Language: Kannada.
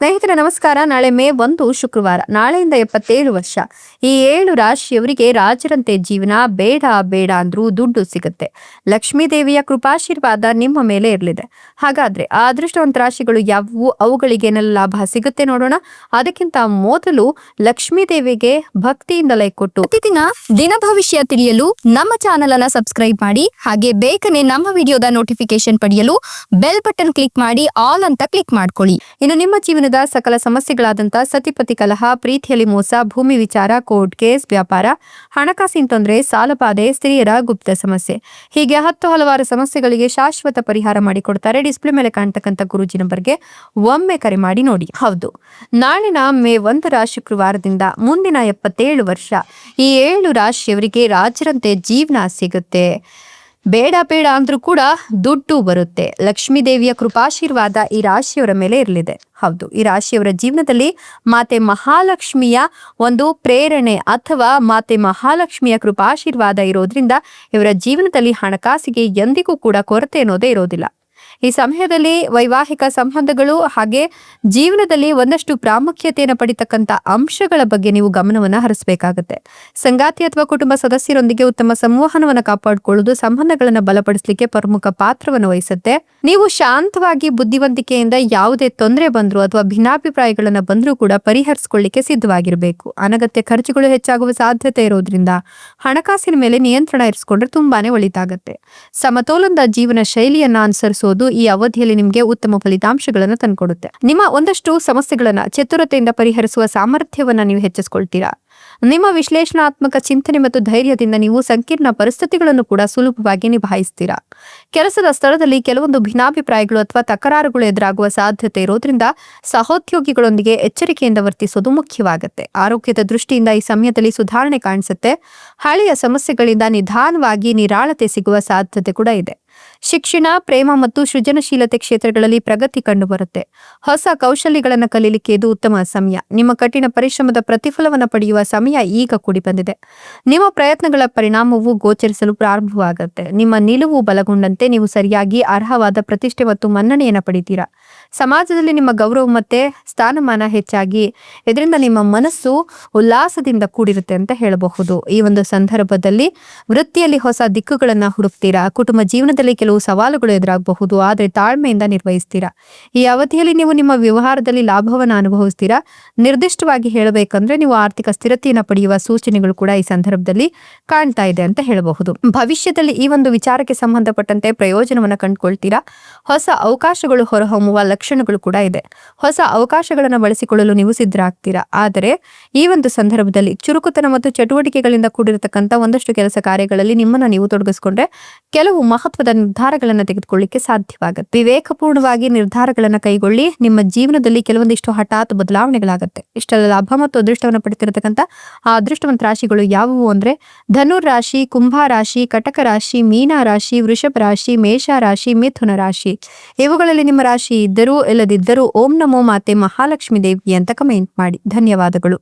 ಸ್ನೇಹಿತರೆ ನಮಸ್ಕಾರ. ನಾಳೆ ಮೇ 1 ಶುಕ್ರವಾರ. ನಾಳೆಯಿಂದ 77 ವರ್ಷ. ಈ 7 ರಾಶಿಯವರಿಗೆ ರಾಜರಂತೆ ಜೀವನ. ಬೇಡ ಬೇಡ ಅಂದ್ರೂ ದುಡ್ಡು ಸಿಗುತ್ತೆ. ಲಕ್ಷ್ಮೀ ದೇವಿಯ ಕೃಪಾಶೀರ್ವಾದ ನಿಮ್ಮ ಮೇಲೆ ಇರಲಿದೆ. ಹಾಗಾದ್ರೆ ಆ ಅದೃಷ್ಟವಂತ ರಾಶಿಗಳು ಯಾವುವು, ಅವುಗಳಿಗೇನೆಲ್ಲ ಲಾಭ ಸಿಗುತ್ತೆ ನೋಡೋಣ. ಅದಕ್ಕಿಂತ ಮೊದಲು ಲಕ್ಷ್ಮೀ ದೇವಿಗೆ ಭಕ್ತಿಯಿಂದ ಲೈಕ್ ಕೊಟ್ಟು ಪ್ರತಿದಿನ ದಿನ ಭವಿಷ್ಯ ತಿಳಿಯಲು ನಮ್ಮ ಚಾನೆಲ್ ಅನ್ನ ಸಬ್ಸ್ಕ್ರೈಬ್ ಮಾಡಿ. ಹಾಗೆ ಬೇಗನೆ ನಮ್ಮ ವಿಡಿಯೋದ ನೋಟಿಫಿಕೇಶನ್ ಪಡೆಯಲು ಬೆಲ್ ಬಟನ್ ಕ್ಲಿಕ್ ಮಾಡಿ ಆಲ್ ಅಂತ ಕ್ಲಿಕ್ ಮಾಡ್ಕೊಳ್ಳಿ. ಇನ್ನು ನಿಮ್ಮ ಜೀವನದ ಸಕಲ ಸಮಸ್ಯೆಗಳಾದಂತ ಸತಿಪತಿ ಕಲಹ, ಪ್ರೀತಿಯಲ್ಲಿ ಮೋಸ, ಭೂಮಿ ವಿಚಾರ, ಕೋರ್ಟ್ ಕೇಸ್, ವ್ಯಾಪಾರ, ಹಣಕಾಸಿನ ತೊಂದರೆ, ಸಾಲಬಾಧೆ, ಸ್ತ್ರೀಯರ ಗುಪ್ತ ಸಮಸ್ಯೆ, ಹೀಗೆ ಹಲವಾರು ಸಮಸ್ಯೆಗಳಿಗೆ ಶಾಶ್ವತ ಪರಿಹಾರ ಮಾಡಿಕೊಡ್ತಾರೆ. ಡಿಸ್ಪ್ಲೇ ಮೇಲೆ ಕಾಣ್ತಕ್ಕಂಥ ಗುರೂಜಿ ನಂಬರ್ಗೆ ಒಮ್ಮೆ ಕರೆ ಮಾಡಿ ನೋಡಿ. ಹೌದು, ನಾಳಿನ ಮೇ 1 ಶುಕ್ರವಾರದಿಂದ ಮುಂದಿನ 77 ವರ್ಷ ಈ 7 ರಾಶಿಯವರಿಗೆ ರಾಜರಂತೆ ಜೀವನ ಸಿಗುತ್ತೆ. ಬೇಡ ಬೇಡ ಅಂದ್ರೂ ಕೂಡ ದುಡ್ಡು ಬರುತ್ತೆ. ಲಕ್ಷ್ಮೀ ದೇವಿಯ ಕೃಪಾಶೀರ್ವಾದ ಈ ರಾಶಿಯವರ ಮೇಲೆ ಇರಲಿದೆ. ಹೌದು, ಈ ರಾಶಿಯವರ ಜೀವನದಲ್ಲಿ ಮಾತೆ ಮಹಾಲಕ್ಷ್ಮಿಯ ಒಂದು ಪ್ರೇರಣೆ ಅಥವಾ ಮಾತೆ ಮಹಾಲಕ್ಷ್ಮಿಯ ಕೃಪಾಶೀರ್ವಾದ ಇರೋದ್ರಿಂದ ಇವರ ಜೀವನದಲ್ಲಿ ಹಣಕಾಸಿಗೆ ಎಂದಿಗೂ ಕೂಡ ಕೊರತೆ ಅನ್ನೋದೇ ಇರೋದಿಲ್ಲ. ಈ ಸಮಯದಲ್ಲಿ ವೈವಾಹಿಕ ಸಂಬಂಧಗಳು ಹಾಗೆ ಜೀವನದಲ್ಲಿ ಒಂದಷ್ಟು ಪ್ರಾಮುಖ್ಯತೆಯನ್ನು ಪಡಿತಕ್ಕಂಥ ಅಂಶಗಳ ಬಗ್ಗೆ ನೀವು ಗಮನವನ್ನ ಹರಿಸಬೇಕಾಗುತ್ತೆ. ಸಂಗಾತಿ ಅಥವಾ ಕುಟುಂಬ ಸದಸ್ಯರೊಂದಿಗೆ ಉತ್ತಮ ಸಂವಹನವನ್ನು ಕಾಪಾಡಿಕೊಳ್ಳುವುದು ಸಂಬಂಧಗಳನ್ನು ಬಲಪಡಿಸಲಿಕ್ಕೆ ಪ್ರಮುಖ ಪಾತ್ರವನ್ನು ವಹಿಸುತ್ತೆ. ನೀವು ಶಾಂತವಾಗಿ ಬುದ್ಧಿವಂತಿಕೆಯಿಂದ ಯಾವುದೇ ತೊಂದರೆ ಬಂದ್ರು ಅಥವಾ ಭಿನ್ನಾಭಿಪ್ರಾಯಗಳನ್ನ ಬಂದ್ರೂ ಕೂಡ ಪರಿಹರಿಸಿಕೊಳ್ಳಿಕ್ಕೆ ಸಿದ್ಧವಾಗಿರಬೇಕು. ಅನಗತ್ಯ ಖರ್ಚುಗಳು ಹೆಚ್ಚಾಗುವ ಸಾಧ್ಯತೆ ಇರೋದ್ರಿಂದ ಹಣಕಾಸಿನ ಮೇಲೆ ನಿಯಂತ್ರಣ ಇರಿಸಿಕೊಂಡ್ರೆ ತುಂಬಾನೇ ಒಳಿತಾಗತ್ತೆ. ಸಮತೋಲನದ ಜೀವನ ಶೈಲಿಯನ್ನ ಅನುಸರಿಸೋದು ಈ ಅವಧಿಯಲ್ಲಿ ನಿಮಗೆ ಉತ್ತಮ ಫಲಿತಾಂಶಗಳನ್ನು ತಂದುಕೊಡುತ್ತೆ. ನಿಮ್ಮ ಒಂದಷ್ಟು ಸಮಸ್ಯೆಗಳನ್ನ ಚತುರತೆಯಿಂದ ಪರಿಹರಿಸುವ ಸಾಮರ್ಥ್ಯವನ್ನ ನೀವು ಹೆಚ್ಚಿಸಿಕೊಳ್ತೀರಾ. ನಿಮ್ಮ ವಿಶ್ಲೇಷಣಾತ್ಮಕ ಚಿಂತನೆ ಮತ್ತು ಧೈರ್ಯದಿಂದ ನೀವು ಸಂಕೀರ್ಣ ಪರಿಸ್ಥಿತಿಗಳನ್ನು ಕೂಡ ಸುಲಭವಾಗಿ ನಿಭಾಯಿಸ್ತೀರಾ. ಕೆಲಸದ ಸ್ಥಳದಲ್ಲಿ ಕೆಲವೊಂದು ಭಿನ್ನಾಭಿಪ್ರಾಯಗಳು ಅಥವಾ ತಕರಾರುಗಳು ಎದುರಾಗುವ ಸಾಧ್ಯತೆ ಇರೋದ್ರಿಂದ ಸಹೋದ್ಯೋಗಿಗಳೊಂದಿಗೆ ಎಚ್ಚರಿಕೆಯಿಂದ ವರ್ತಿಸೋದು ಮುಖ್ಯವಾಗುತ್ತೆ. ಆರೋಗ್ಯದ ದೃಷ್ಟಿಯಿಂದ ಈ ಸಮಯದಲ್ಲಿ ಸುಧಾರಣೆ ಕಾಣಿಸುತ್ತೆ. ಹಳೆಯ ಸಮಸ್ಯೆಗಳಿಂದ ನಿಧಾನವಾಗಿ ನಿರಾಳತೆ ಸಿಗುವ ಸಾಧ್ಯತೆ ಕೂಡ ಇದೆ. ಶಿಕ್ಷಣ, ಪ್ರೇಮ ಮತ್ತು ಸೃಜನಶೀಲತೆ ಕ್ಷೇತ್ರಗಳಲ್ಲಿ ಪ್ರಗತಿ ಕಂಡುಬರುತ್ತೆ. ಹೊಸ ಕೌಶಲ್ಯಗಳನ್ನು ಕಲೀಲಿಕ್ಕೆ ಇದು ಉತ್ತಮ ಸಮಯ. ನಿಮ್ಮ ಕಠಿಣ ಪರಿಶ್ರಮದ ಪ್ರತಿಫಲವನ್ನು ಪಡೆಯುವ ಸಮಯ ಈಗ ಕೂಡಿ ಬಂದಿದೆ. ನಿಮ್ಮ ಪ್ರಯತ್ನಗಳ ಪರಿಣಾಮವು ಗೋಚರಿಸಲು ಪ್ರಾರಂಭವಾಗುತ್ತೆ. ನಿಮ್ಮ ನಿಲುವು ಬಲಗೊಂಡಂತೆ ನೀವು ಸರಿಯಾಗಿ ಅರ್ಹವಾದ ಪ್ರತಿಷ್ಠೆ ಮತ್ತು ಮನ್ನಣೆಯನ್ನು ಪಡಿತೀರಾ. ಸಮಾಜದಲ್ಲಿ ನಿಮ್ಮ ಗೌರವ ಮತ್ತೆ ಸ್ಥಾನಮಾನ ಹೆಚ್ಚಾಗಿ ಇದರಿಂದ ನಿಮ್ಮ ಮನಸ್ಸು ಉಲ್ಲಾಸದಿಂದ ಕೂಡಿರುತ್ತೆ ಅಂತ ಹೇಳಬಹುದು. ಈ ಒಂದು ಸಂದರ್ಭದಲ್ಲಿ ವೃತ್ತಿಯಲ್ಲಿ ಹೊಸ ದಿಕ್ಕುಗಳನ್ನ ಹುಡುಕ್ತೀರಾ. ಕುಟುಂಬ ಜೀವನದಲ್ಲಿ ಕೆಲವು ಸವಾಲುಗಳು ಎದುರಾಗಬಹುದು, ಆದರೆ ತಾಳ್ಮೆಯಿಂದ ನಿರ್ವಹಿಸ್ತೀರಾ. ಈ ಅವಧಿಯಲ್ಲಿ ನೀವು ನಿಮ್ಮ ವ್ಯವಹಾರದಲ್ಲಿ ಲಾಭವನ್ನು ಅನುಭವಿಸ್ತೀರಾ. ನಿರ್ದಿಷ್ಟವಾಗಿ ಹೇಳಬೇಕಂದ್ರೆ ನೀವು ಆರ್ಥಿಕ ಸ್ಥಿರತೆಯನ್ನು ಪಡೆಯುವ ಸೂಚನೆಗಳು ಕೂಡ ಈ ಸಂದರ್ಭದಲ್ಲಿ ಕಾಣ್ತಾ ಇದೆ ಅಂತ ಹೇಳಬಹುದು. ಭವಿಷ್ಯದಲ್ಲಿ ಈ ಒಂದು ವಿಚಾರಕ್ಕೆ ಸಂಬಂಧಪಟ್ಟಂತೆ ಪ್ರಯೋಜನವನ್ನು ಕಂಡುಕೊಳ್ತೀರಾ. ಹೊಸ ಅವಕಾಶಗಳು ಹೊರಹೊಮ್ಮುವ ಲಕ್ಷಣಗಳು ಕೂಡ ಇದೆ. ಹೊಸ ಅವಕಾಶಗಳನ್ನು ಬಳಸಿಕೊಳ್ಳಲು ನೀವು ಸಿದ್ಧರಾಗ್ತೀರಾ. ಆದರೆ ಈ ಒಂದು ಸಂದರ್ಭದಲ್ಲಿ ಚುರುಕುತನ ಮತ್ತು ಚಟುವಟಿಕೆಗಳಿಂದ ಕೂಡಿರತಕ್ಕಂಥ ಒಂದಷ್ಟು ಕೆಲಸ ಕಾರ್ಯಗಳಲ್ಲಿ ನಿಮ್ಮನ್ನು ನೀವು ತೊಡಗಿಸಿಕೊಂಡ್ರೆ ಕೆಲವು ಮಹತ್ವದ ನಿರ್ಧಾರಗಳನ್ನು ತೆಗೆದುಕೊಳ್ಳಿಕ್ಕೆ ಸಾಧ್ಯವಾಗುತ್ತೆ. ವಿವೇಕಪೂರ್ಣವಾಗಿ ನಿರ್ಧಾರಗಳನ್ನು ಕೈಗೊಳ್ಳಿ. ನಿಮ್ಮ ಜೀವನದಲ್ಲಿ ಕೆಲವೊಂದಿಷ್ಟು ಹಠಾತ್ ಬದಲಾವಣೆಗಳಾಗುತ್ತೆ. ಇಷ್ಟೆಲ್ಲ ಲಾಭ ಮತ್ತು ಅದೃಷ್ಟವನ್ನು ಪಡೆದಿರತಕ್ಕಂಥ ಆ ಅದೃಷ್ಟವಂತ ರಾಶಿಗಳು ಯಾವುವು ಅಂದ್ರೆ ಧನುರ್ ರಾಶಿ, ಕುಂಭ ರಾಶಿ, ಕಟಕ ರಾಶಿ, ಮೀನ ರಾಶಿ, ವೃಷಭ ರಾಶಿ, ಮೇಷ ರಾಶಿ, ಮಿಥುನ ರಾಶಿ. ಇವುಗಳಲ್ಲಿ ನಿಮ್ಮ ರಾಶಿ ಇದ್ದರೂ ಇಲ್ಲದಿದ್ದರೂ ಓಂ ನಮೋ ಮಾತೆ ಮಹಾಲಕ್ಷ್ಮೀ ದೇವಿ ಅಂತ ಕಮೆಂಟ್ ಮಾಡಿ. ಧನ್ಯವಾದಗಳು.